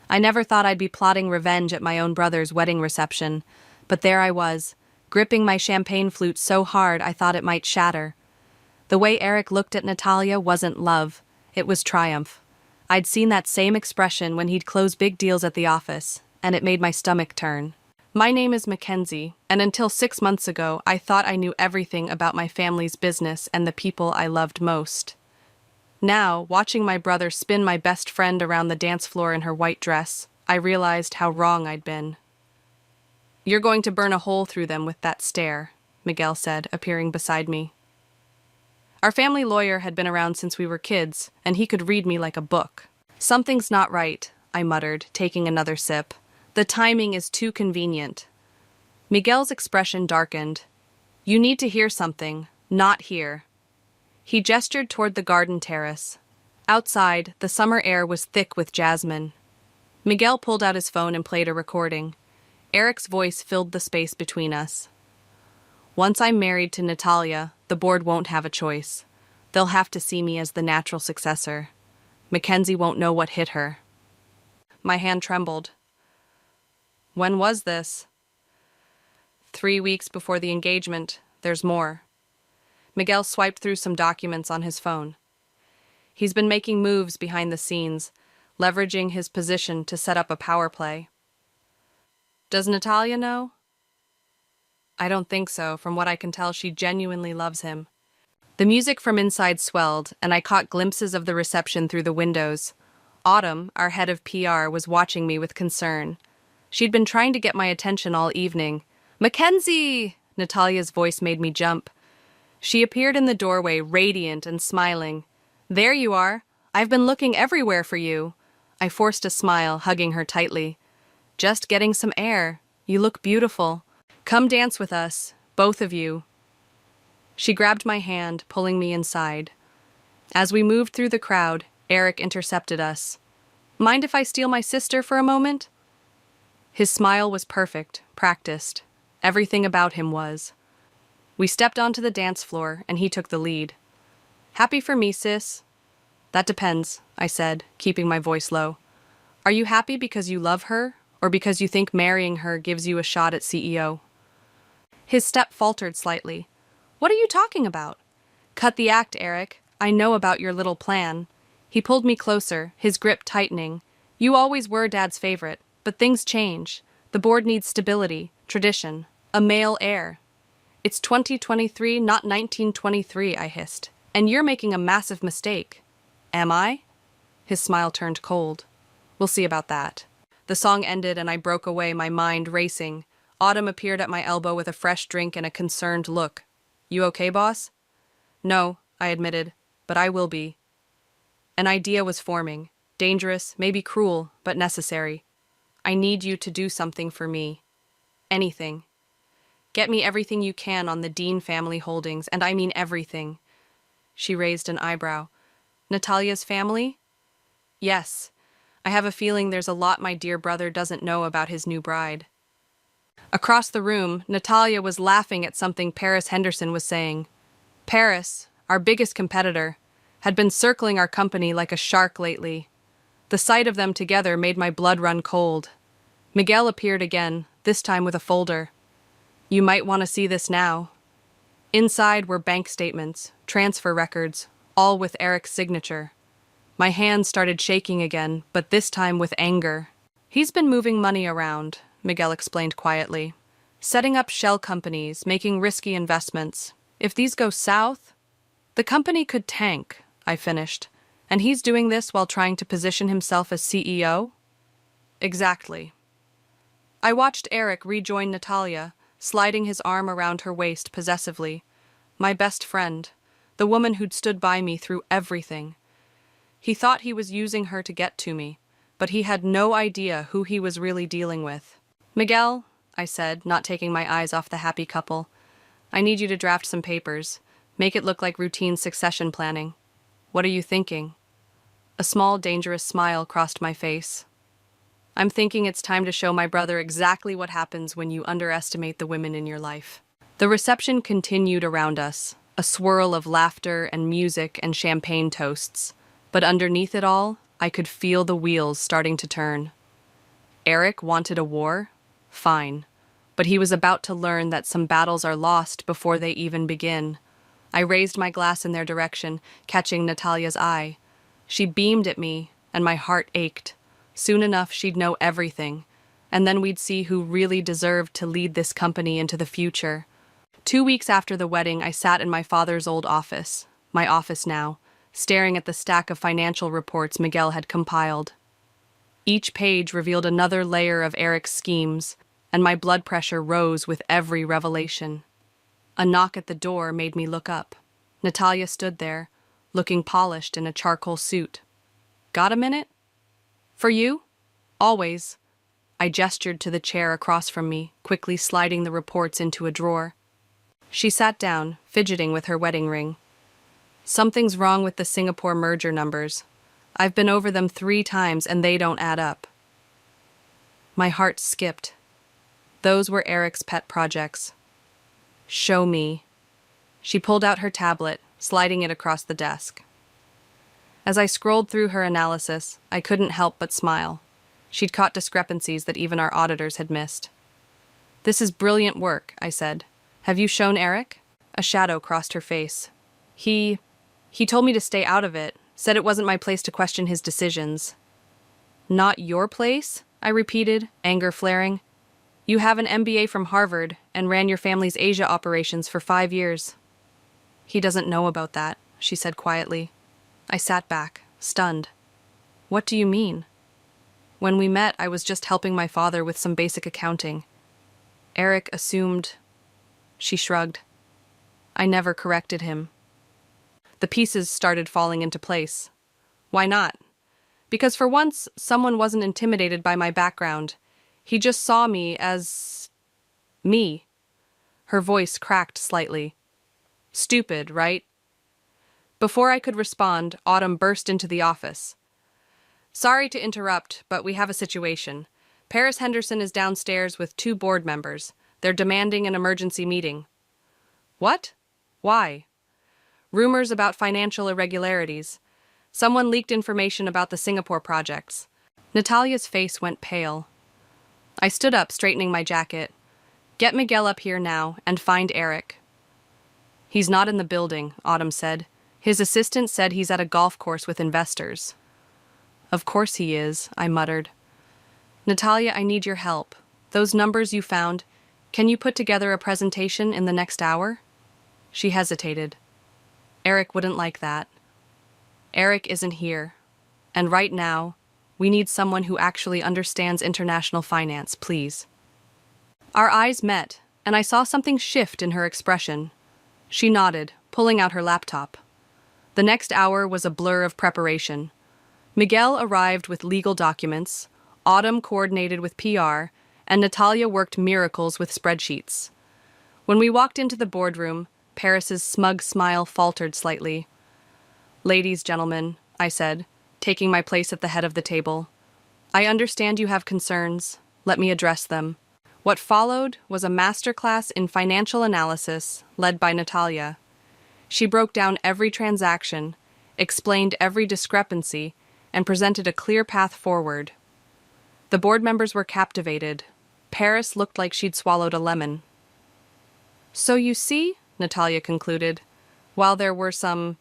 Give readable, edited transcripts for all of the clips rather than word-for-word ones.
I never thought I'd be plotting revenge at my own brother's wedding reception, but there I was, gripping my champagne flute so hard I thought it might shatter. The way Eric looked at Natalia wasn't love, it was triumph. I'd seen that same expression when he'd close big deals at the office, and it made my stomach turn. My name is Mackenzie, and until 6 months ago, I thought I knew everything about my family's business and the people I loved most. Now, watching my brother spin my best friend around the dance floor in her white dress, I realized how wrong I'd been. "You're going to burn a hole through them with that stare," Miguel said, appearing beside me. Our family lawyer had been around since we were kids, and he could read me like a book. "Something's not right," I muttered, taking another sip. "The timing is too convenient." Miguel's expression darkened. "You need to hear something, not here." He gestured toward the garden terrace. Outside, the summer air was thick with jasmine. Miguel pulled out his phone and played a recording. Eric's voice filled the space between us. "Once I'm married to Natalia, the board won't have a choice. They'll have to see me as the natural successor. Mackenzie won't know what hit her." My hand trembled. "When was this?" 3 weeks before the engagement. There's more." Miguel swiped through some documents on his phone. "He's been making moves behind the scenes, leveraging his position to set up a power play." "Does Natalia know?" "I don't think so. From what I can tell, she genuinely loves him." The music from inside swelled, and I caught glimpses of the reception through the windows. Autumn, our head of PR, was watching me with concern. She'd been trying to get my attention all evening. "Mackenzie!" Natalia's voice made me jump. She appeared in the doorway, radiant and smiling. "There you are. I've been looking everywhere for you." I forced a smile, hugging her tightly. "Just getting some air. You look beautiful. Come dance with us, both of you." She grabbed my hand, pulling me inside. As we moved through the crowd, Eric intercepted us. "Mind if I steal my sister for a moment?" His smile was perfect, practiced. Everything about him was. We stepped onto the dance floor, and he took the lead. "Happy for me, sis?" "That depends," I said, keeping my voice low. "Are you happy because you love her, or because you think marrying her gives you a shot at CEO?" His step faltered slightly. "What are you talking about?" "Cut the act, Eric. I know about your little plan." He pulled me closer, his grip tightening. "You always were Dad's favorite, but things change. The board needs stability, tradition, a male heir." "It's 2023, not 1923, I hissed. "And you're making a massive mistake." "Am I?" His smile turned cold. "We'll see about that." The song ended and I broke away, my mind racing. Autumn appeared at my elbow with a fresh drink and a concerned look. "You okay, boss?" "No," I admitted, "but I will be." An idea was forming. Dangerous, maybe cruel, but necessary. "I need you to do something for me. Anything. Get me everything you can on the Dean family holdings, and I mean everything." She raised an eyebrow. "Natalia's family?" "Yes. I have a feeling there's a lot my dear brother doesn't know about his new bride." Across the room, Natalia was laughing at something Paris Henderson was saying. Paris, our biggest competitor, had been circling our company like a shark lately. The sight of them together made my blood run cold. Miguel appeared again, this time with a folder. "You might want to see this now." Inside were bank statements, transfer records, all with Eric's signature. My hands started shaking again, but this time with anger. "He's been moving money around," Miguel explained quietly. "Setting up shell companies, making risky investments. If these go south, the company could tank," I finished. "And he's doing this while trying to position himself as CEO?" "Exactly." I watched Eric rejoin Natalia, sliding his arm around her waist possessively. My best friend, the woman who'd stood by me through everything. He thought he was using her to get to me, but he had no idea who he was really dealing with. "Miguel," I said, not taking my eyes off the happy couple, "I need you to draft some papers. Make it look like routine succession planning. What are you thinking?" A small, dangerous smile crossed my face. "I'm thinking it's time to show my brother exactly what happens when you underestimate the women in your life." The reception continued around us, a swirl of laughter and music and champagne toasts. But underneath it all, I could feel the wheels starting to turn. Eric wanted a war? Fine. But he was about to learn that some battles are lost before they even begin. I raised my glass in their direction, catching Natalia's eye. She beamed at me, and my heart ached. Soon enough, she'd know everything, and then we'd see who really deserved to lead this company into the future. 2 weeks after the wedding, I sat in my father's old office, my office now, staring at the stack of financial reports Miguel had compiled. Each page revealed another layer of Eric's schemes, and my blood pressure rose with every revelation. A knock at the door made me look up. Natalia stood there, looking polished in a charcoal suit. "Got a minute?" "For you?" "Always." I gestured to the chair across from me, quickly sliding the reports into a drawer. She sat down, fidgeting with her wedding ring. "Something's wrong with the Singapore merger numbers. I've been over them 3 times and they don't add up." My heart skipped. Those were Eric's pet projects. "Show me." She pulled out her tablet, sliding it across the desk. As I scrolled through her analysis, I couldn't help but smile. She'd caught discrepancies that even our auditors had missed. "This is brilliant work," I said. "Have you shown Eric?" A shadow crossed her face. He told me to stay out of it, said it wasn't my place to question his decisions." "Not your place?" I repeated, anger flaring. "You have an MBA from Harvard and ran your family's Asia operations for 5 years." "He doesn't know about that," she said quietly. I sat back, stunned. "What do you mean?" "When we met, I was just helping my father with some basic accounting. Eric assumed—" She shrugged. "I never corrected him." The pieces started falling into place. Why not? Because for once, someone wasn't intimidated by my background. He just saw me as... me. Her voice cracked slightly. "Stupid, right?" Before I could respond, Autumn burst into the office. "Sorry to interrupt, but we have a situation. Paris Henderson is downstairs with 2 board members. They're demanding an emergency meeting." "What? Why?" "Rumors about financial irregularities. Someone leaked information about the Singapore projects." Natalia's face went pale. I stood up, straightening my jacket. "Get Miguel up here now, and find Eric." "He's not in the building," Autumn said. "His assistant said he's at a golf course with investors." "Of course he is," I muttered. "Natalia, I need your help. Those numbers you found, can you put together a presentation in the next hour?" She hesitated. "Eric wouldn't like that." "Eric isn't here. And right now, we need someone who actually understands international finance, please." Our eyes met, and I saw something shift in her expression. She nodded, pulling out her laptop. The next hour was a blur of preparation. Miguel arrived with legal documents, Autumn coordinated with PR, and Natalia worked miracles with spreadsheets. When we walked into the boardroom, Paris's smug smile faltered slightly. "Ladies, gentlemen," I said, taking my place at the head of the table. "I understand you have concerns. Let me address them." What followed was a masterclass in financial analysis led by Natalia. She broke down every transaction, explained every discrepancy, and presented a clear path forward. The board members were captivated. Paris looked like she'd swallowed a lemon. "So you see," Natalia concluded, "while there were some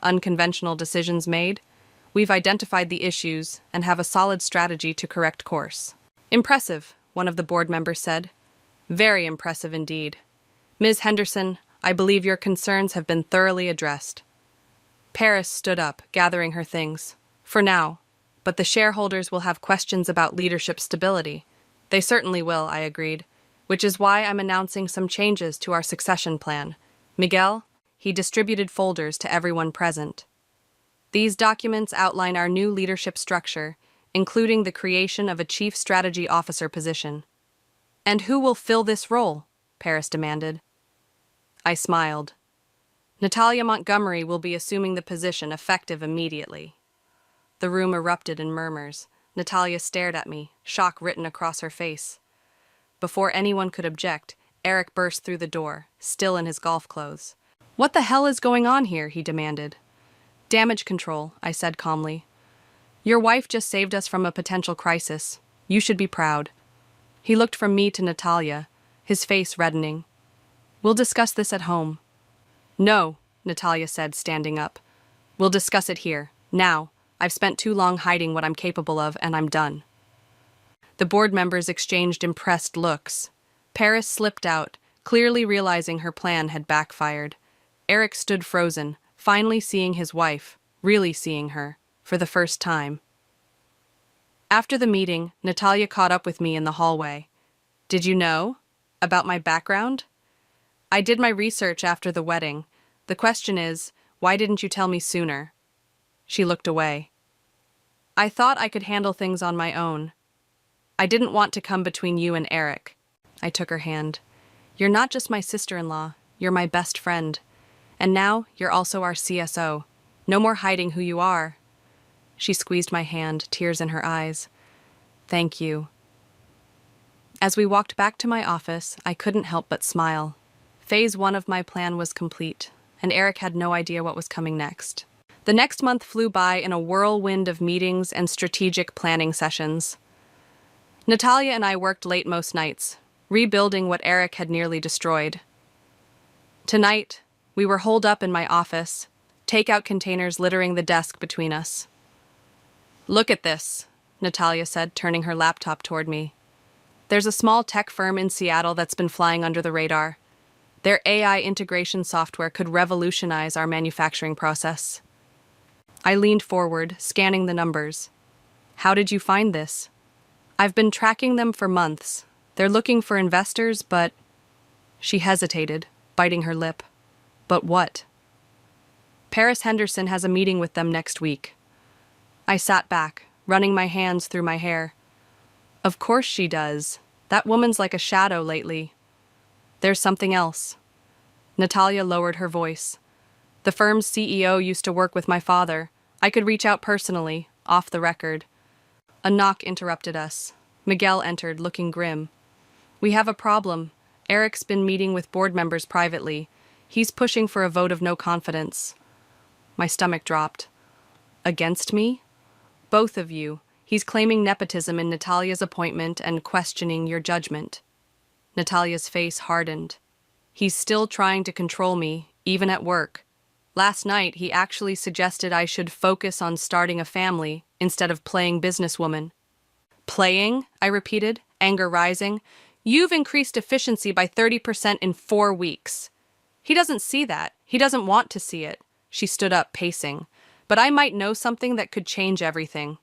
unconventional decisions made, we've identified the issues and have a solid strategy to correct course." "Impressive," one of the board members said. "Very impressive indeed. Ms. Henderson, I believe your concerns have been thoroughly addressed." Paris stood up, gathering her things. "For now, but the shareholders will have questions about leadership stability." "They certainly will," I agreed, "which is why I'm announcing some changes to our succession plan." "Miguel," he distributed folders to everyone present. "These documents outline our new leadership structure, including the creation of a chief strategy officer position." "And who will fill this role?" Paris demanded. I smiled. "Natalia Montgomery will be assuming the position effective immediately." The room erupted in murmurs. Natalia stared at me, shock written across her face. Before anyone could object, Eric burst through the door, still in his golf clothes. "What the hell is going on here?" he demanded. "Damage control," I said calmly. "Your wife just saved us from a potential crisis. You should be proud." He looked from me to Natalia, his face reddening. "We'll discuss this at home." "No," Natalia said, standing up. "We'll discuss it here, now. I've spent too long hiding what I'm capable of, and I'm done." The board members exchanged impressed looks. Paris slipped out, clearly realizing her plan had backfired. Eric stood frozen, finally seeing his wife, really seeing her, for the first time. After the meeting, Natalia caught up with me in the hallway. "Did you know about my background?" "I did my research after the wedding. The question is, why didn't you tell me sooner?" She looked away. "I thought I could handle things on my own. I didn't want to come between you and Eric." I took her hand. "You're not just my sister-in-law, you're my best friend. And now you're also our CSO. No more hiding who you are." She squeezed my hand, tears in her eyes. "Thank you." As we walked back to my office, I couldn't help but smile. Phase 1 of my plan was complete, and Eric had no idea what was coming next. The next month flew by in a whirlwind of meetings and strategic planning sessions. Natalia and I worked late most nights, rebuilding what Eric had nearly destroyed. Tonight, we were holed up in my office, takeout containers littering the desk between us. "Look at this," Natalia said, turning her laptop toward me. "There's a small tech firm in Seattle that's been flying under the radar. Their AI integration software could revolutionize our manufacturing process." I leaned forward, scanning the numbers. "How did you find this?" "I've been tracking them for months. They're looking for investors, but—" She hesitated, biting her lip. "But what?" "Paris Henderson has a meeting with them next week." I sat back, running my hands through my hair. "Of course she does. That woman's like a shadow lately." "There's something else." Natalia lowered her voice. "The firm's CEO used to work with my father. I could reach out personally, off the record." A knock interrupted us. Miguel entered, looking grim. "We have a problem. Eric's been meeting with board members privately. He's pushing for a vote of no confidence." My stomach dropped. "Against me?" "Both of you. He's claiming nepotism in Natalia's appointment and questioning your judgment." Natalia's face hardened. "He's still trying to control me, even at work. Last night, he actually suggested I should focus on starting a family instead of playing businesswoman." "Playing?" I repeated, anger rising. "You've increased efficiency by 30% in 4 weeks." "He doesn't see that. He doesn't want to see it." She stood up, pacing. "But I might know something that could change everything."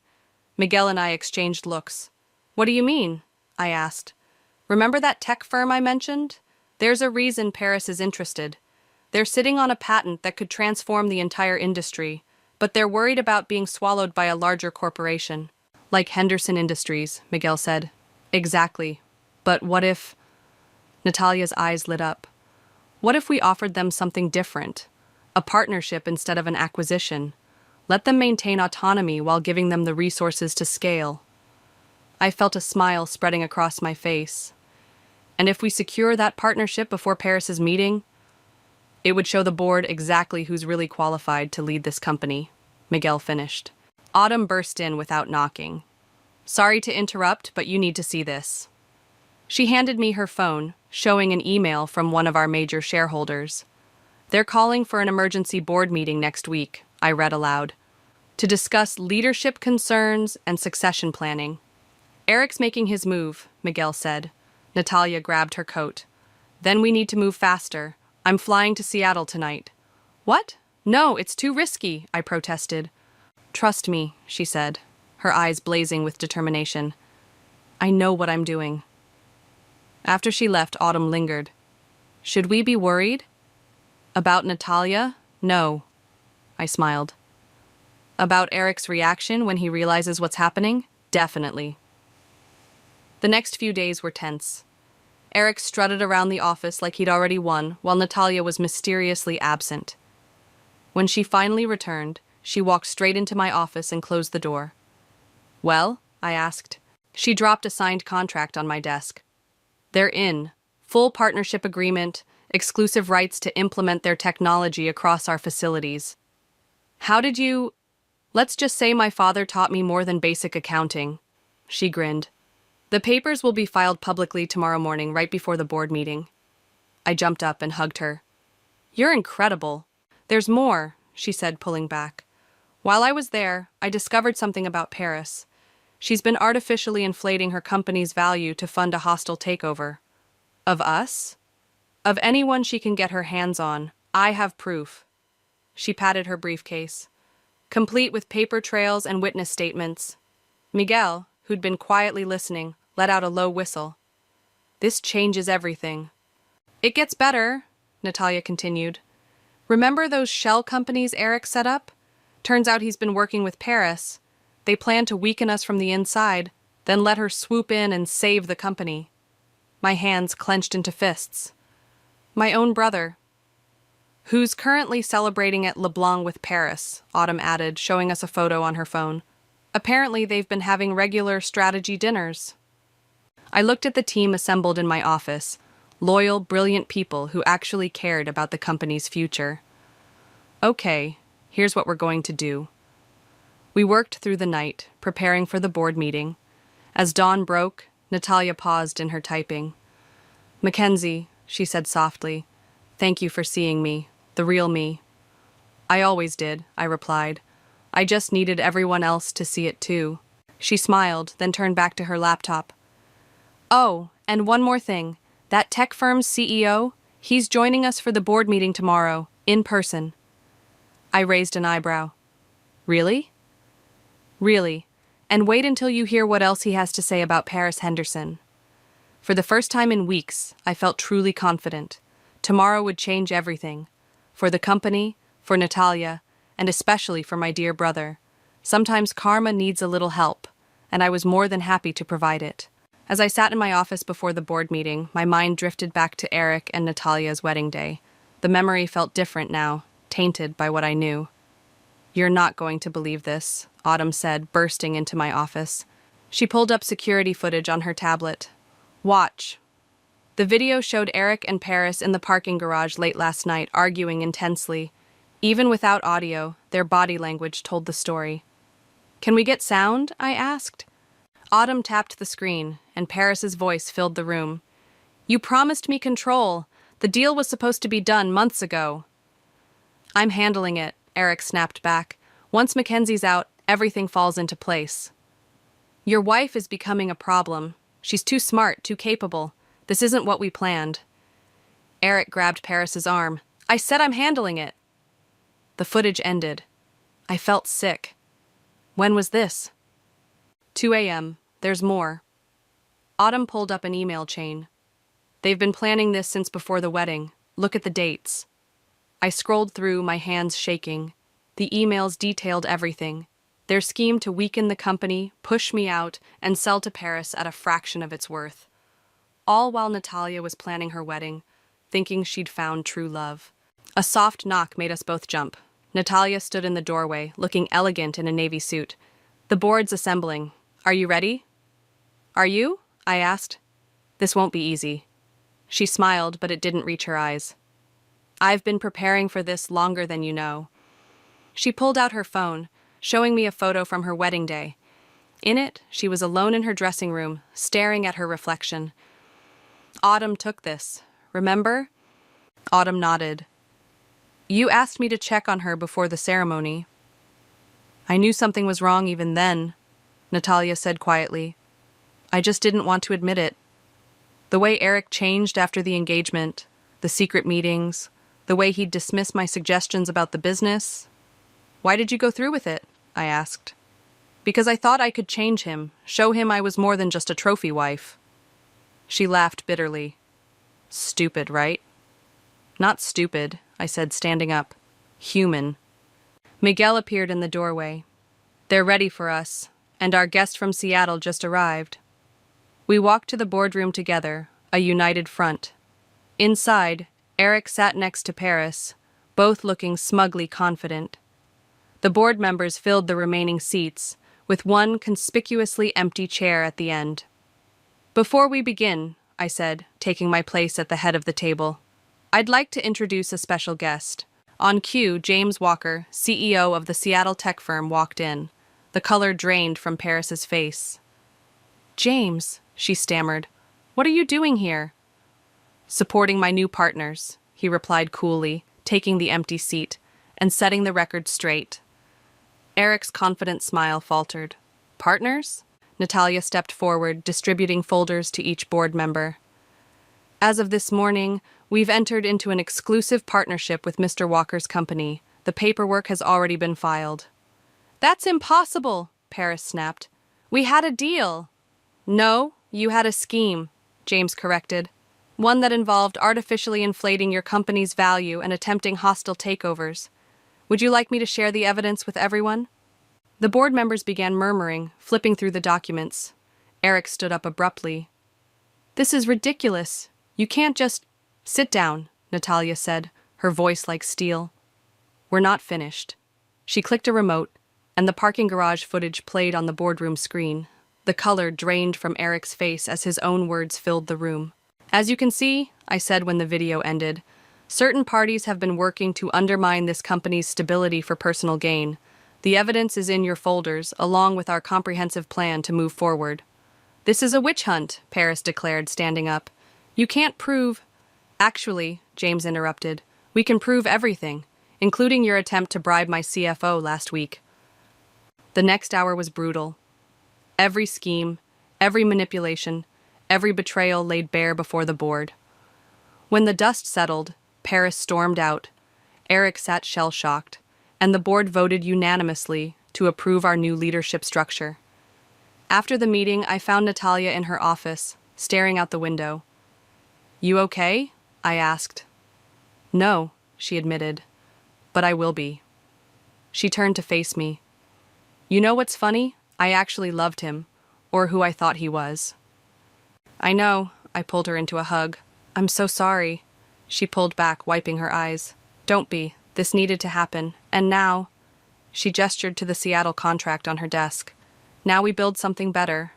Miguel and I exchanged looks. "What do you mean?" I asked. "Remember that tech firm I mentioned? There's a reason Paris is interested. They're sitting on a patent that could transform the entire industry, but they're worried about being swallowed by a larger corporation." "Like Henderson Industries," Miguel said. "Exactly. But what if—" Natalia's eyes lit up. "What if we offered them something different? A partnership instead of an acquisition. Let them maintain autonomy while giving them the resources to scale." I felt a smile spreading across my face. "And if we secure that partnership before Paris's meeting, it would show the board exactly who's really qualified to lead this company," Miguel finished. Autumn burst in without knocking. "Sorry to interrupt, but you need to see this." She handed me her phone, showing an email from one of our major shareholders. "They're calling for an emergency board meeting next week," I read aloud, "to discuss leadership concerns and succession planning." "Eric's making his move," Miguel said. Natalia grabbed her coat. "Then we need to move faster. I'm flying to Seattle tonight." "What? No, it's too risky," I protested. "Trust me," she said, her eyes blazing with determination. "I know what I'm doing." After she left, Autumn lingered. "Should we be worried?" "About Natalia? No." I smiled. "About Eric's reaction when he realizes what's happening? Definitely." The next few days were tense. Eric strutted around the office like he'd already won, while Natalia was mysteriously absent. When she finally returned, she walked straight into my office and closed the door. "Well?" I asked. She dropped a signed contract on my desk. "They're in. Full partnership agreement, exclusive rights to implement their technology across our facilities." "How did you—" "Let's just say my father taught me more than basic accounting." She grinned. The papers will be filed publicly tomorrow morning, right before the board meeting. I jumped up and hugged her. You're incredible. There's more, she said, pulling back. While I was there, I discovered something about Paris. She's been artificially inflating her company's value to fund a hostile takeover. Of us? Of anyone she can get her hands on. I have proof. She patted her briefcase, complete with paper trails and witness statements. Miguel, who'd been quietly listening, let out a low whistle. This changes everything. It gets better, Natalia continued. Remember those shell companies Eric set up? Turns out he's been working with Paris. They plan to weaken us from the inside, then let her swoop in and save the company. My hands clenched into fists. My own brother. Who's currently celebrating at Leblanc with Paris, Autumn added, showing us a photo on her phone. Apparently they've been having regular strategy dinners. I looked at the team assembled in my office, loyal, brilliant people who actually cared about the company's future. Okay, here's what we're going to do. We worked through the night, preparing for the board meeting. As dawn broke, Natalia paused in her typing. Mackenzie, she said softly, thank you for seeing me, the real me. I always did, I replied. I just needed everyone else to see it too. She smiled, then turned back to her laptop. Oh, and one more thing. That tech firm's CEO, he's joining us for the board meeting tomorrow, in person. I raised an eyebrow. Really? Really. And wait until you hear what else he has to say about Paris Henderson. For the first time in weeks, I felt truly confident. Tomorrow would change everything. For the company, for Natalia, and especially for my dear brother. Sometimes karma needs a little help, and I was more than happy to provide it. As I sat in my office before the board meeting, my mind drifted back to Eric and Natalia's wedding day. The memory felt different now, tainted by what I knew. You're not going to believe this, Autumn said, bursting into my office. She pulled up security footage on her tablet. Watch. The video showed Eric and Paris in the parking garage late last night, arguing intensely. Even without audio, their body language told the story. Can we get sound? I asked. Autumn tapped the screen, and Paris's voice filled the room. You promised me control. The deal was supposed to be done months ago. I'm handling it, Eric snapped back. Once Mackenzie's out, everything falls into place. Your wife is becoming a problem. She's too smart, too capable. This isn't what we planned. Eric grabbed Paris's arm. I said I'm handling it. The footage ended. I felt sick. When was this? 2 a.m. There's more. Autumn pulled up an email chain. They've been planning this since before the wedding. Look at the dates. I scrolled through, my hands shaking. The emails detailed everything. Their scheme to weaken the company, push me out, and sell to Paris at a fraction of its worth. All while Natalia was planning her wedding, thinking she'd found true love. A soft knock made us both jump. Natalia stood in the doorway, looking elegant in a navy suit. The board's assembling. Are you ready? Are you? I asked. This won't be easy. She smiled, but it didn't reach her eyes. I've been preparing for this longer than you know. She pulled out her phone, showing me a photo from her wedding day. In it, she was alone in her dressing room, staring at her reflection. Autumn took this. Remember? Autumn nodded. You asked me to check on her before the ceremony. I knew something was wrong even then, Natalia said quietly. I just didn't want to admit it. The way Eric changed after the engagement, the secret meetings, the way he'd dismiss my suggestions about the business. Why did you go through with it? I asked. Because I thought I could change him, show him I was more than just a trophy wife. She laughed bitterly. Stupid, right? Not stupid, I said, standing up. Human. Miguel appeared in the doorway. They're ready for us, and our guest from Seattle just arrived. We walked to the boardroom together, a united front. Inside, Eric sat next to Paris, both looking smugly confident. The board members filled the remaining seats, with one conspicuously empty chair at the end. Before we begin, I said, taking my place at the head of the table, I'd like to introduce a special guest. On cue, James Walker, CEO of the Seattle tech firm, walked in. The color drained from Paris's face. James, she stammered. What are you doing here? Supporting my new partners, he replied coolly, taking the empty seat and setting the record straight. Eric's confident smile faltered. Partners? Natalia stepped forward, distributing folders to each board member. As of this morning, we've entered into an exclusive partnership with Mr. Walker's company. The paperwork has already been filed. That's impossible, Paris snapped. We had a deal. No, you had a scheme, James corrected. One that involved artificially inflating your company's value and attempting hostile takeovers. Would you like me to share the evidence with everyone? The board members began murmuring, flipping through the documents. Eric stood up abruptly. This is ridiculous. You can't just... Sit down, Natalia said, her voice like steel. We're not finished. She clicked a remote, and the parking garage footage played on the boardroom screen. The color drained from Eric's face as his own words filled the room. As you can see, I said when the video ended, certain parties have been working to undermine this company's stability for personal gain. The evidence is in your folders, along with our comprehensive plan to move forward. This is a witch hunt, Paris declared, standing up. You can't prove... Actually, James interrupted, we can prove everything, including your attempt to bribe my CFO last week. The next hour was brutal. Every scheme, every manipulation, every betrayal laid bare before the board. When the dust settled, Paris stormed out. Eric sat shell-shocked, and the board voted unanimously to approve our new leadership structure. After the meeting, I found Natalia in her office, staring out the window. You okay? I asked. No, she admitted, but I will be. She turned to face me. You know what's funny? I actually loved him, or who I thought he was. I know, I pulled her into a hug. I'm so sorry. She pulled back, wiping her eyes. Don't be. This needed to happen. And now... She gestured to the Seattle contract on her desk. Now we build something better.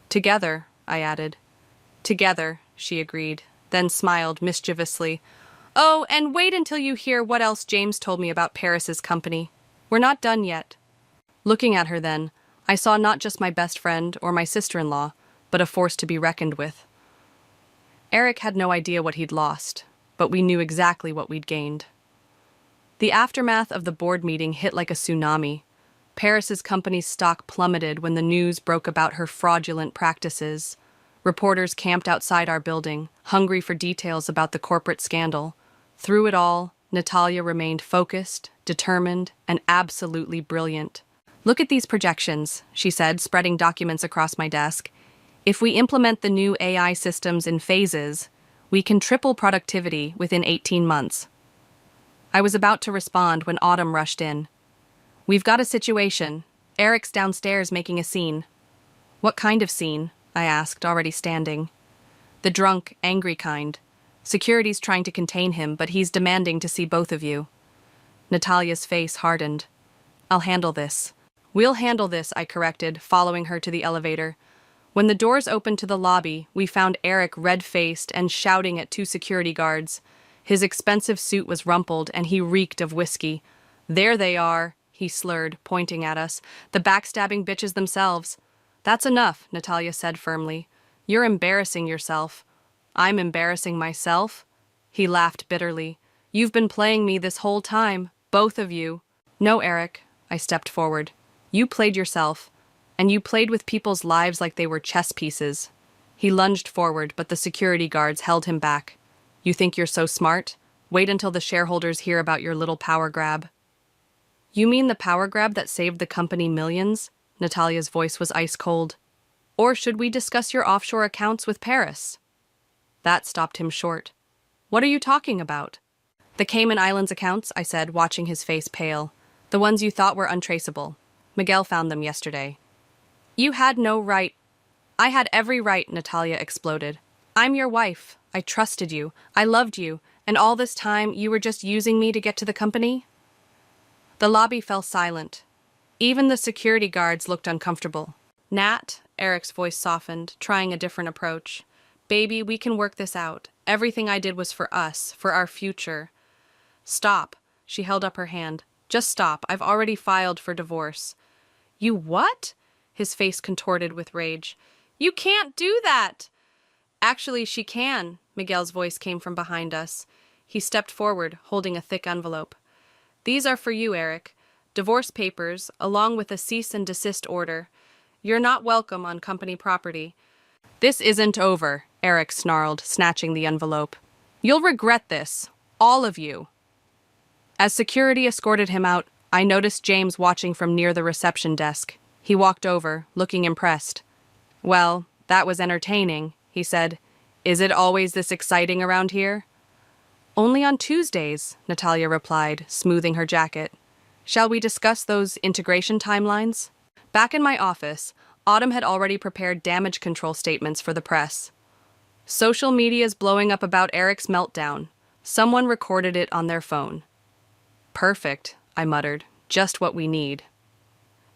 Together, I added. Together, she agreed, then smiled mischievously. Oh, and wait until you hear what else James told me about Paris's company. We're not done yet. Looking at her then, I saw not just my best friend or my sister-in-law, but a force to be reckoned with. Eric had no idea what he'd lost, but we knew exactly what we'd gained. The aftermath of the board meeting hit like a tsunami. Paris's company's stock plummeted when the news broke about her fraudulent practices. Reporters camped outside our building, hungry for details about the corporate scandal. Through it all, Natalia remained focused, determined, and absolutely brilliant. Look at these projections, she said, spreading documents across my desk. If we implement the new AI systems in phases, we can triple productivity within 18 months. I was about to respond when Autumn rushed in. We've got a situation. Eric's downstairs making a scene. What kind of scene? I asked, already standing. The drunk, angry kind. Security's trying to contain him, but he's demanding to see both of you. Natalia's face hardened. I'll handle this. We'll handle this, I corrected, following her to the elevator. When the doors opened to the lobby, we found Eric red-faced and shouting at 2 security guards. His expensive suit was rumpled, and he reeked of whiskey. There they are, he slurred, pointing at us. The backstabbing bitches themselves. That's enough, Natalia said firmly. You're embarrassing yourself. I'm embarrassing myself? He laughed bitterly. You've been playing me this whole time, both of you. No, Eric, I stepped forward. You played yourself, and you played with people's lives like they were chess pieces. He lunged forward, but the security guards held him back. You think you're so smart? Wait until the shareholders hear about your little power grab. You mean the power grab that saved the company millions? Natalia's voice was ice cold. Or should we discuss your offshore accounts with Paris? That stopped him short. What are you talking about? The Cayman Islands accounts, I said, watching his face pale. The ones you thought were untraceable. Miguel found them yesterday. You had no right. I had every right, Natalia exploded. I'm your wife. I trusted you. I loved you. And all this time, you were just using me to get to the company? The lobby fell silent. Even the security guards looked uncomfortable. Nat, Eric's voice softened, trying a different approach. Baby, we can work this out. Everything I did was for us, for our future. Stop. She held up her hand. Just stop. I've already filed for divorce. You what? His face contorted with rage. You can't do that! Actually, she can, Miguel's voice came from behind us. He stepped forward, holding a thick envelope. These are for you, Eric. Divorce papers, along with a cease and desist order. You're not welcome on company property. This isn't over, Eric snarled, snatching the envelope. You'll regret this. All of you. As security escorted him out, I noticed James watching from near the reception desk. He walked over, looking impressed. Well, that was entertaining, he said. Is it always this exciting around here? Only on Tuesdays, Natalia replied, smoothing her jacket. Shall we discuss those integration timelines? Back in my office, Autumn had already prepared damage control statements for the press. Social media's blowing up about Eric's meltdown. Someone recorded it on their phone. Perfect, I muttered. Just what we need.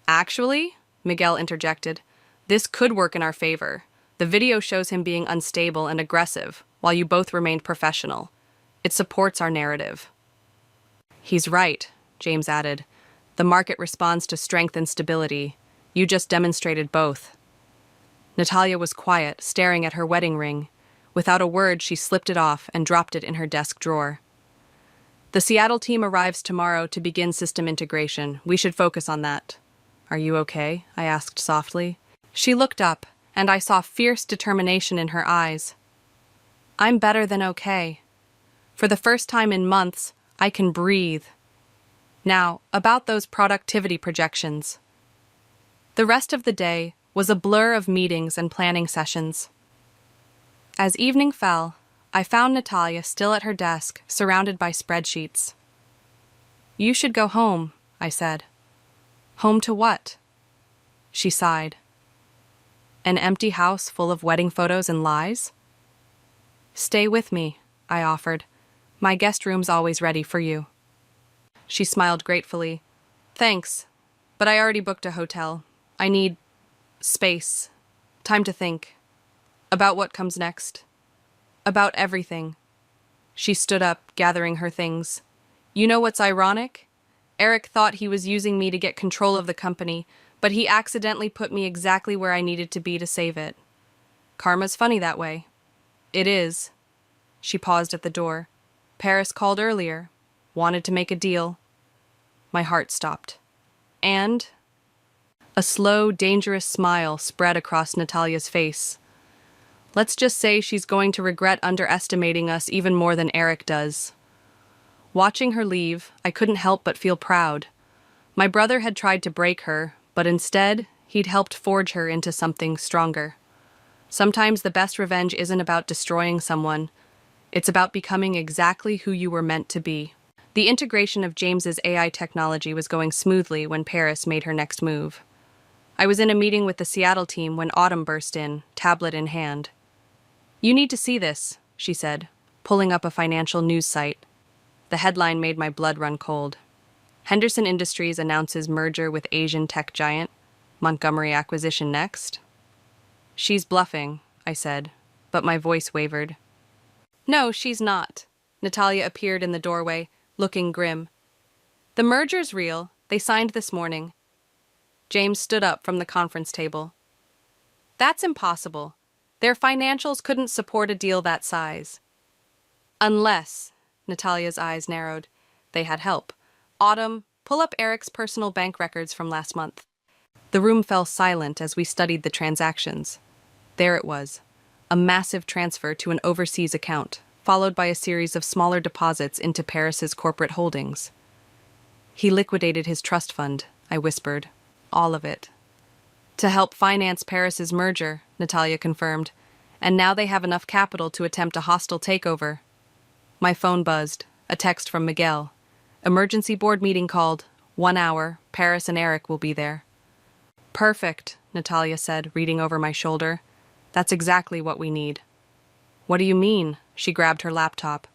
Actually, Miguel interjected, this could work in our favor. The video shows him being unstable and aggressive, while you both remained professional. It supports our narrative. He's right, James added. The market responds to strength and stability. You just demonstrated both. Natalia was quiet, staring at her wedding ring. Without a word, she slipped it off and dropped it in her desk drawer. The Seattle team arrives tomorrow to begin system integration. We should focus on that. Are you okay? I asked softly. She looked up, and I saw fierce determination in her eyes. I'm better than okay. For the first time in months, I can breathe. Now, about those productivity projections. The rest of the day was a blur of meetings and planning sessions. As evening fell, I found Natalia still at her desk, surrounded by spreadsheets. You should go home, I said. Home to what? She sighed. An empty house full of wedding photos and lies? Stay with me, I offered. My guest room's always ready for you. She smiled gratefully. Thanks, but I already booked a hotel. I need space, time to think. About what comes next. About everything. She stood up, gathering her things. You know what's ironic? Eric thought he was using me to get control of the company, but he accidentally put me exactly where I needed to be to save it. Karma's funny that way. It is. She paused at the door. Paris called earlier. Wanted to make a deal. My heart stopped. And? A slow, dangerous smile spread across Natalia's face. Let's just say she's going to regret underestimating us even more than Eric does. Watching her leave, I couldn't help but feel proud. My brother had tried to break her, but instead, he'd helped forge her into something stronger. Sometimes the best revenge isn't about destroying someone. It's about becoming exactly who you were meant to be. The integration of James's AI technology was going smoothly when Paris made her next move. I was in a meeting with the Seattle team when Autumn burst in, tablet in hand. You need to see this, she said, pulling up a financial news site. The headline made my blood run cold. Henderson Industries announces merger with Asian tech giant. Montgomery acquisition next. She's bluffing, I said, but my voice wavered. No, she's not. Natalia appeared in the doorway, looking grim. The merger's real. They signed this morning. James stood up from the conference table. That's impossible. Their financials couldn't support a deal that size. Unless, Natalia's eyes narrowed, they had help. Autumn, pull up Eric's personal bank records from last month. The room fell silent as we studied the transactions. There it was, a massive transfer to an overseas account, followed by a series of smaller deposits into Paris's corporate holdings. He liquidated his trust fund, I whispered. All of it. To help finance Paris's merger, Natalia confirmed, and now they have enough capital to attempt a hostile takeover. My phone buzzed, a text from Miguel. Emergency board meeting called. 1 hour, Paris and Eric will be there. Perfect, Natalia said, reading over my shoulder. That's exactly what we need. What do you mean? She grabbed her laptop.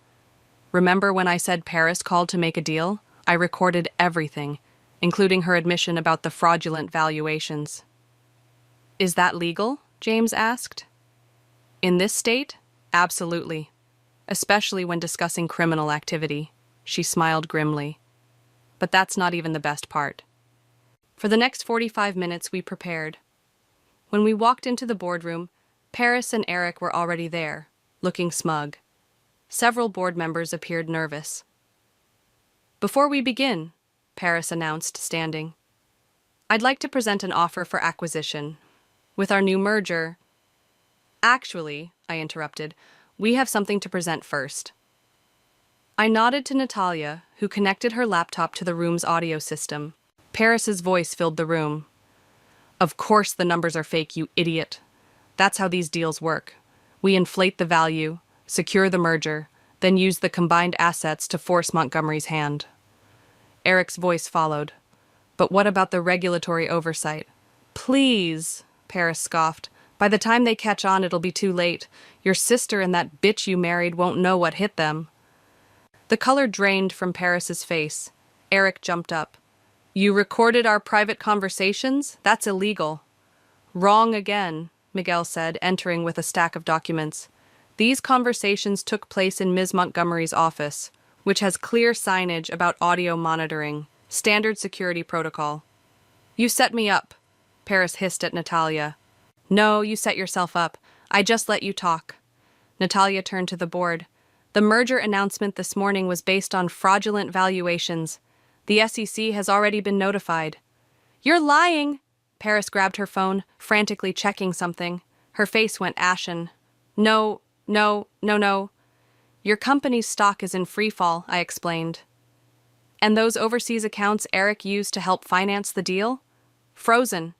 Remember when I said Paris called to make a deal? I recorded everything, including her admission about the fraudulent valuations. Is that legal? James asked. In this state? Absolutely. Especially when discussing criminal activity. She smiled grimly. But that's not even the best part. For the next 45 minutes we prepared. When we walked into the boardroom, Paris and Eric were already there, looking smug. Several board members appeared nervous. "Before we begin," Paris announced, standing, "I'd like to present an offer for acquisition. With our new merger—" "Actually," I interrupted, "we have something to present first." I nodded to Natalia, who connected her laptop to the room's audio system. Paris's voice filled the room. "Of course the numbers are fake, you idiot. That's how these deals work. We inflate the value, secure the merger, then use the combined assets to force Montgomery's hand." Eric's voice followed. "But what about the regulatory oversight?" "Please," Paris scoffed. "By the time they catch on, it'll be too late. Your sister and that bitch you married won't know what hit them." The color drained from Paris's face. Eric jumped up. "You recorded our private conversations? That's illegal." "Wrong again," Miguel said, entering with a stack of documents. "These conversations took place in Ms. Montgomery's office, which has clear signage about audio monitoring, standard security protocol." "You set me up," Paris hissed at Natalia. "No, you set yourself up. I just let you talk." Natalia turned to the board. "The merger announcement this morning was based on fraudulent valuations. The SEC has already been notified." "You're lying!" Paris grabbed her phone, frantically checking something. Her face went ashen. No. "Your company's stock is in freefall," I explained. "And those overseas accounts Eric used to help finance the deal? Frozen."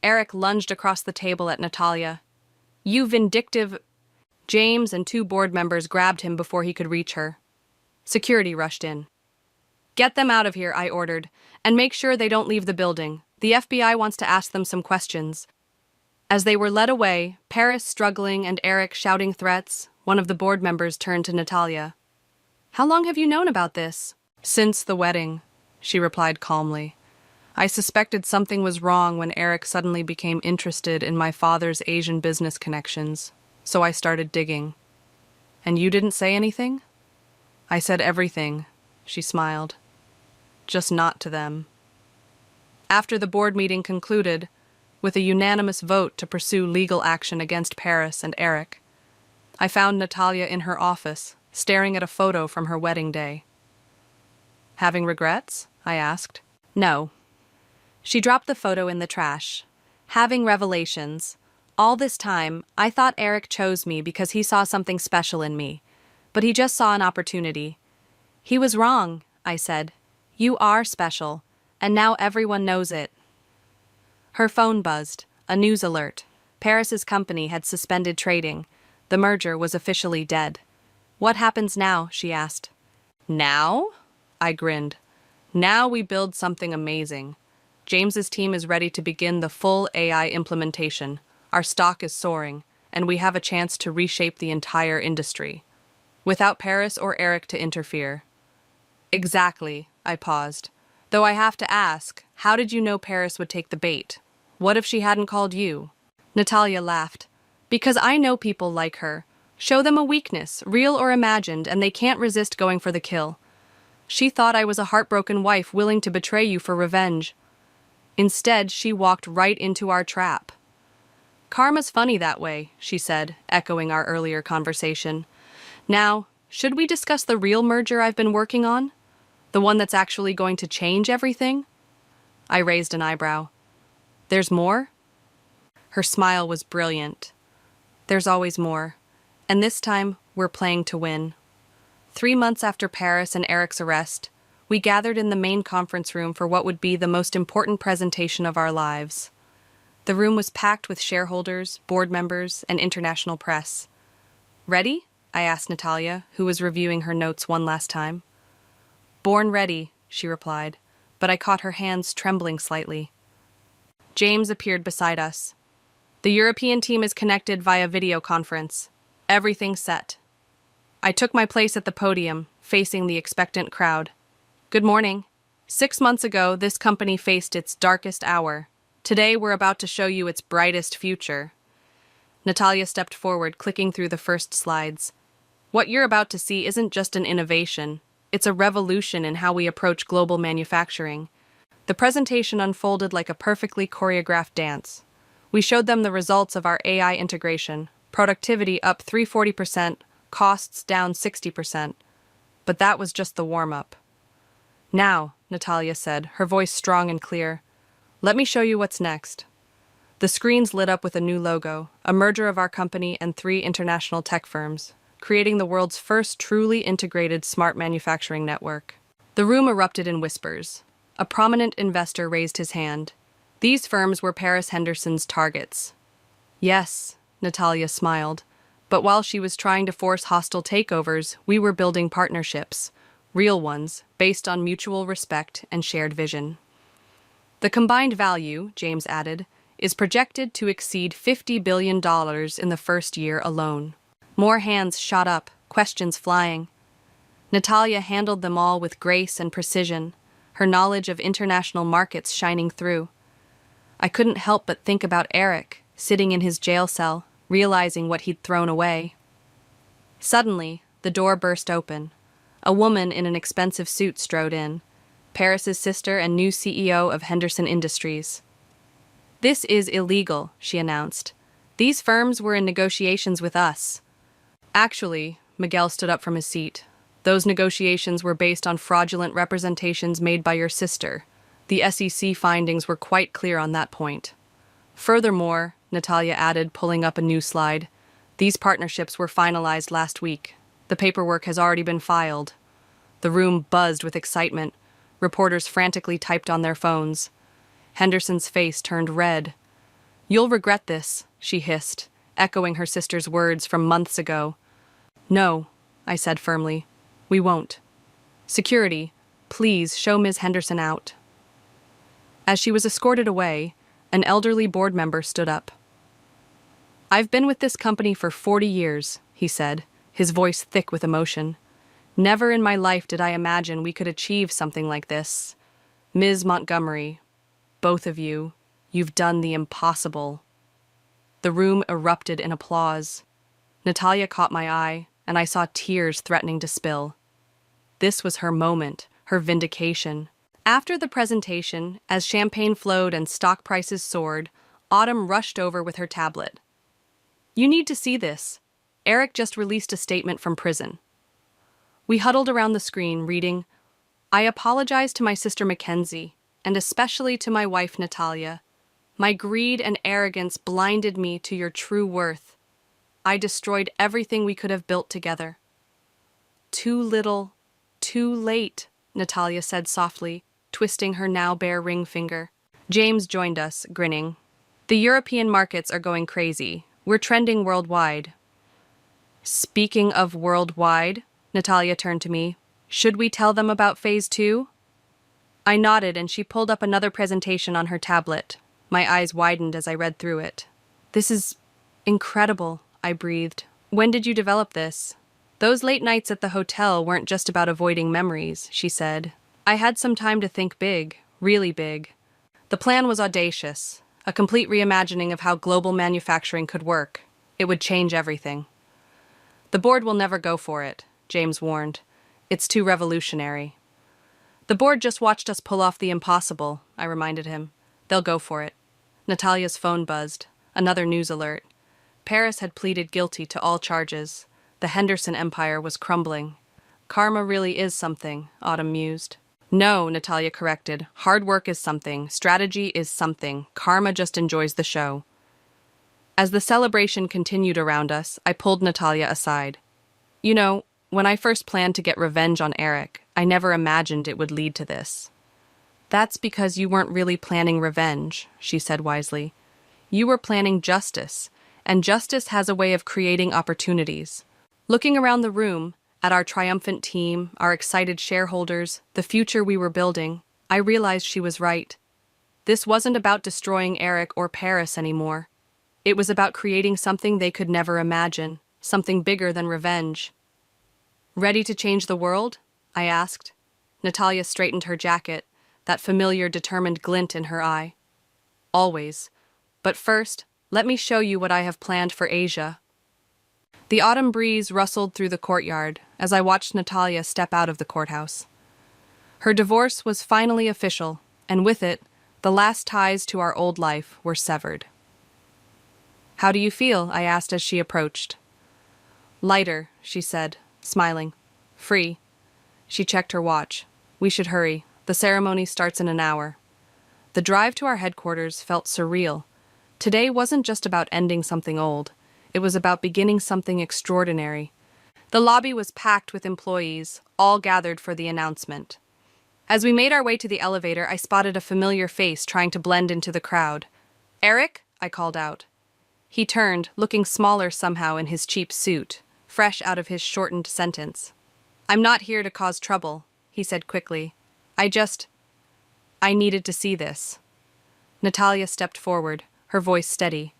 Eric lunged across the table at Natalia. "You vindictive—" James and 2 board members grabbed him before he could reach her. Security rushed in. "Get them out of here," I ordered, "and make sure they don't leave the building. The FBI wants to ask them some questions." As they were led away, Paris struggling and Eric shouting threats, one of the board members turned to Natalia. "How long have you known about this?" "Since the wedding," she replied calmly. "I suspected something was wrong when Eric suddenly became interested in my father's Asian business connections, so I started digging." "And you didn't say anything?" "I said everything," she smiled. "Just not to them." After the board meeting concluded, with a unanimous vote to pursue legal action against Paris and Eric, I found Natalia in her office, staring at a photo from her wedding day. "Having regrets?" I asked. "No." She dropped the photo in the trash. "Having revelations. All this time, I thought Eric chose me because he saw something special in me, but he just saw an opportunity." "He was wrong," I said. "You are special, and now everyone knows it." Her phone buzzed, a news alert. Paris's company had suspended trading. The merger was officially dead. "What happens now?" she asked. "Now?" I grinned. "Now we build something amazing. James's team is ready to begin the full AI implementation. Our stock is soaring, and we have a chance to reshape the entire industry, without Paris or Eric to interfere." "Exactly," I paused. "Though I have to ask, how did you know Paris would take the bait? What if she hadn't called you?" Natalia laughed. "Because I know people like her. Show them a weakness, real or imagined, and they can't resist going for the kill. She thought I was a heartbroken wife willing to betray you for revenge. Instead, she walked right into our trap." "Karma's funny that way," she said, echoing our earlier conversation. "Now, should we discuss the real merger I've been working on? The one that's actually going to change everything?" I raised an eyebrow. "There's more?" Her smile was brilliant. "There's always more. And this time, we're playing to win." 3 months after Paris and Eric's arrest, we gathered in the main conference room for what would be the most important presentation of our lives. The room was packed with shareholders, board members, and international press. "Ready?" I asked Natalia, who was reviewing her notes one last time. "Born ready," she replied, but I caught her hands trembling slightly. James appeared beside us. "The European team is connected via video conference. Everything's set." I took my place at the podium, facing the expectant crowd. "Good morning. 6 months ago, this company faced its darkest hour. Today, we're about to show you its brightest future." Natalia stepped forward, clicking through the first slides. "What you're about to see isn't just an innovation. It's a revolution in how we approach global manufacturing." The presentation unfolded like a perfectly choreographed dance. We showed them the results of our AI integration, productivity up 340%, costs down 60%. But that was just the warm-up. Now, Natalia said, her voice strong and clear, let me show you what's next. The screens lit up with a new logo, a merger of our company and 3 international tech firms, creating the world's first truly integrated smart manufacturing network. The room erupted in whispers. A prominent investor raised his hand. These firms were Paris Henderson's targets. Yes, Natalia smiled, but while she was trying to force hostile takeovers, we were building partnerships, real ones, based on mutual respect and shared vision. The combined value, James added, is projected to exceed $50 billion in the first year alone. More hands shot up, questions flying. Natalia handled them all with grace and precision, her knowledge of international markets shining through. I couldn't help but think about Eric, sitting in his jail cell, realizing what he'd thrown away. Suddenly, the door burst open. A woman in an expensive suit strode in, Paris's sister and new CEO of Henderson Industries. This is illegal, she announced. These firms were in negotiations with us. Actually, Miguel stood up from his seat. Those negotiations were based on fraudulent representations made by your sister. The SEC findings were quite clear on that point. Furthermore, Natalia added, pulling up a new slide, these partnerships were finalized last week. The paperwork has already been filed. The room buzzed with excitement. Reporters frantically typed on their phones. Henderson's face turned red. You'll regret this, she hissed, echoing her sister's words from months ago. No, I said firmly. We won't. Security, please show Ms. Henderson out. As she was escorted away, an elderly board member stood up. I've been with this company for 40 years, he said, his voice thick with emotion. Never in my life did I imagine we could achieve something like this. Ms. Montgomery, both of you, you've done the impossible. The room erupted in applause. Natalia caught my eye, and I saw tears threatening to spill. This was her moment, her vindication. After the presentation, as champagne flowed and stock prices soared, Autumn rushed over with her tablet. You need to see this. Eric just released a statement from prison. We huddled around the screen, reading, I apologize to my sister Mackenzie, and especially to my wife Natalia. My greed and arrogance blinded me to your true worth. I destroyed everything we could have built together. Too little, too late, Natalia said softly, twisting her now bare ring finger. James joined us, grinning. The European markets are going crazy. We're trending worldwide. Speaking of worldwide, Natalia turned to me. Should we tell them about Phase 2? I nodded and she pulled up another presentation on her tablet. My eyes widened as I read through it. This is incredible, I breathed. When did you develop this? Those late nights at the hotel weren't just about avoiding memories, she said. I had some time to think big, really big. The plan was audacious, a complete reimagining of how global manufacturing could work. It would change everything. The board will never go for it, James warned. It's too revolutionary. The board just watched us pull off the impossible, I reminded him. They'll go for it. Natalia's phone buzzed. Another news alert. Paris had pleaded guilty to all charges. The Henderson empire was crumbling. Karma really is something, Autumn mused. No, Natalia corrected. Hard work is something. Strategy is something. Karma just enjoys the show. As the celebration continued around us, I pulled Natalia aside. You know, when I first planned to get revenge on Eric, I never imagined it would lead to this. That's because you weren't really planning revenge, she said wisely. You were planning justice, and justice has a way of creating opportunities. Looking around the room, at our triumphant team, our excited shareholders, the future we were building, I realized she was right. This wasn't about destroying Eric or Paris anymore. It was about creating something they could never imagine, something bigger than revenge. Ready to change the world? I asked. Natalia straightened her jacket, that familiar determined glint in her eye. Always. But first, let me show you what I have planned for Asia. The autumn breeze rustled through the courtyard as I watched Natalia step out of the courthouse. Her divorce was finally official, and with it, the last ties to our old life were severed. How do you feel? I asked as she approached. Lighter, she said, smiling. Free. She checked her watch. We should hurry. The ceremony starts in an hour. The drive to our headquarters felt surreal. Today wasn't just about ending something old. It was about beginning something extraordinary. The lobby was packed with employees, all gathered for the announcement. As we made our way to the elevator, I spotted a familiar face trying to blend into the crowd. Eric? I called out. He turned, looking smaller somehow in his cheap suit, fresh out of his shortened sentence. I'm not here to cause trouble, he said quickly. I needed to see this. Natalia stepped forward, her voice steady.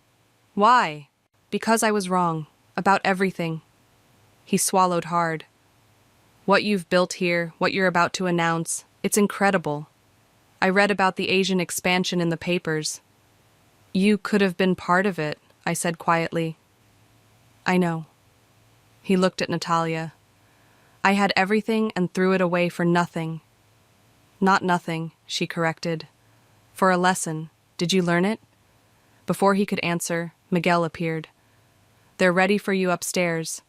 Why? Because I was wrong. About everything. He swallowed hard. What you've built here, what you're about to announce, it's incredible. I read about the Asian expansion in the papers. You could have been part of it, I said quietly. I know. He looked at Natalia. I had everything and threw it away for nothing. Not nothing, she corrected. For a lesson. Did you learn it? Before he could answer, Miguel appeared. They're ready for you upstairs.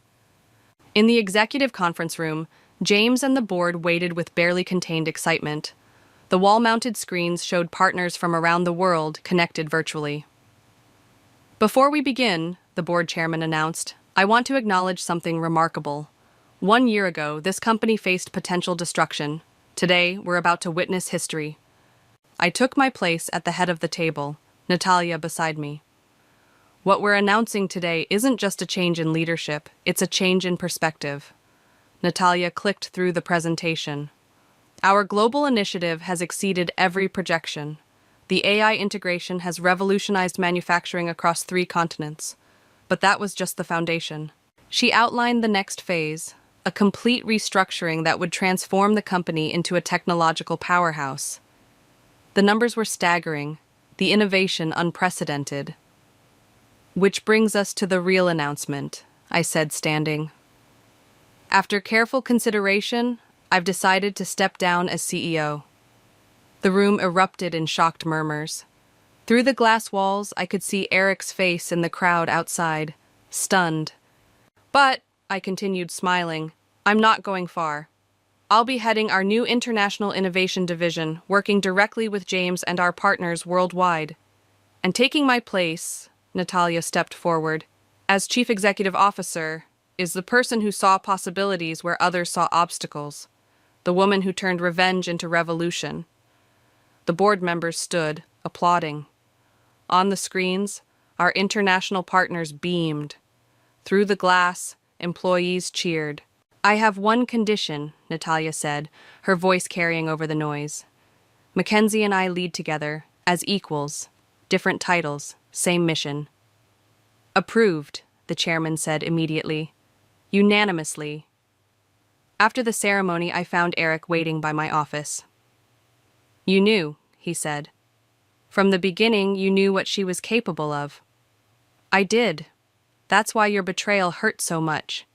In the executive conference room, James and the board waited with barely contained excitement. The wall-mounted screens showed partners from around the world connected virtually. Before we begin, the board chairman announced, I want to acknowledge something remarkable. 1 year ago, this company faced potential destruction. Today, we're about to witness history. I took my place at the head of the table, Natalia beside me. What we're announcing today isn't just a change in leadership, it's a change in perspective. Natalia clicked through the presentation. Our global initiative has exceeded every projection. The AI integration has revolutionized manufacturing across 3 continents. But that was just the foundation. She outlined the next phase, a complete restructuring that would transform the company into a technological powerhouse. The numbers were staggering, the innovation unprecedented. Which brings us to the real announcement, I said, standing. After careful consideration, I've decided to step down as CEO. The room erupted in shocked murmurs. Through the glass walls, I could see Eric's face in the crowd outside, stunned. But, I continued smiling, I'm not going far. I'll be heading our new International Innovation Division, working directly with James and our partners worldwide. And taking my place, Natalia stepped forward, as Chief Executive Officer, is the person who saw possibilities where others saw obstacles, the woman who turned revenge into revolution. The board members stood, applauding. On the screens, our international partners beamed. Through the glass, employees cheered. I have one condition, Natalia said, her voice carrying over the noise. Mackenzie and I lead together, as equals, different titles, same mission. Approved, the chairman said immediately. Unanimously. After the ceremony, I found Eric waiting by my office. You knew, he said. From the beginning, you knew what she was capable of. I did. That's why your betrayal hurt so much.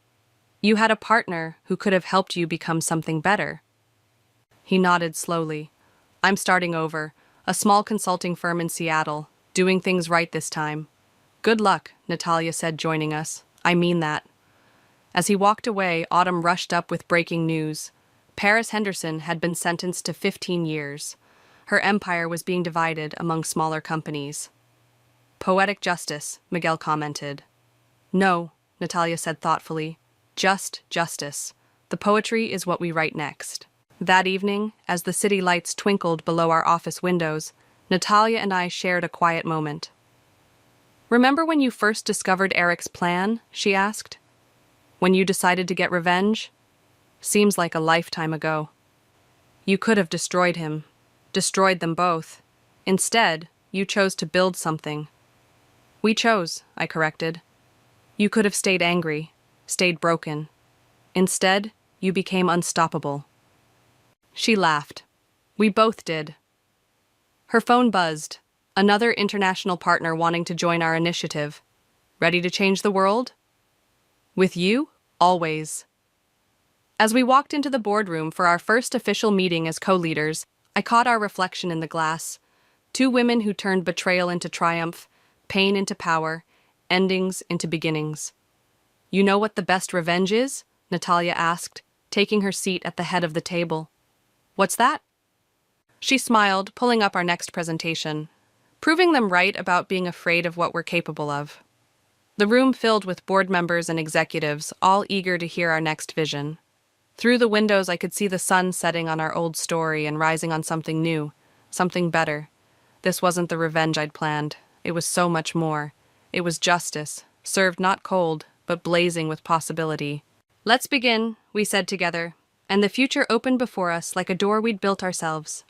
You had a partner who could have helped you become something better. He nodded slowly. I'm starting over, a small consulting firm in Seattle, doing things right this time. Good luck, Natalia said, joining us. I mean that. As he walked away, Autumn rushed up with breaking news. Paris Henderson had been sentenced to 15 years. Her empire was being divided among smaller companies. Poetic justice, Miguel commented. No, Natalia said thoughtfully. Just justice. The poetry is what we write next. That evening, as the city lights twinkled below our office windows, Natalia and I shared a quiet moment. Remember when you first discovered Eric's plan? She asked. When you decided to get revenge? Seems like a lifetime ago. You could have destroyed him. Destroyed them both. Instead, you chose to build something. We chose, I corrected. You could have stayed angry, stayed broken. Instead, you became unstoppable. She laughed. We both did. Her phone buzzed. Another international partner wanting to join our initiative. Ready to change the world? With you, always. As we walked into the boardroom for our first official meeting as co-leaders, I caught our reflection in the glass. 2 women who turned betrayal into triumph, pain into power, endings into beginnings. You know what the best revenge is? Natalia asked, taking her seat at the head of the table. What's that? She smiled, pulling up our next presentation, proving them right about being afraid of what we're capable of. The room filled with board members and executives, all eager to hear our next vision. Through the windows, I could see the sun setting on our old story and rising on something new, something better. This wasn't the revenge I'd planned. It was so much more. It was justice, served not cold, but blazing with possibility. Let's begin, we said together, and the future opened before us like a door we'd built ourselves.